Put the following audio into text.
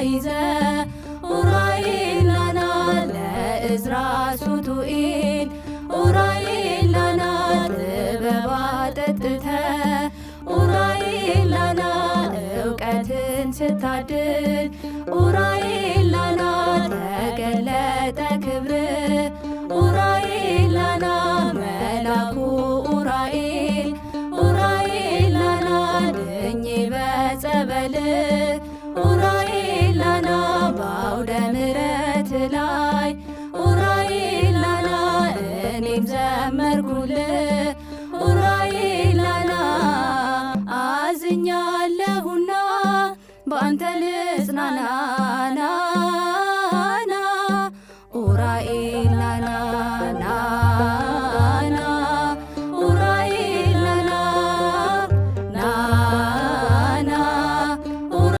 ይዘ ኡራኤል ናና ለእዝራ ሱቱኤል ኡራኤል ናና ጥበብ አጠጥተ ኡራኤል ናና እውቀትን ስታድል ኡራኤል ናና ተገለጠ ክብር ኡራኤል ናና መላኩ ኡራኤል ኡራኤል ናና ድኜ በጸበል ኡራኤል ናና በአውደ ምሕረት ላይ ኡራኤል ናና እኔም ዘመርኩል ኡራኤል ናና አዝኛለሁና በአንተ ልጽናናና ኡራኤል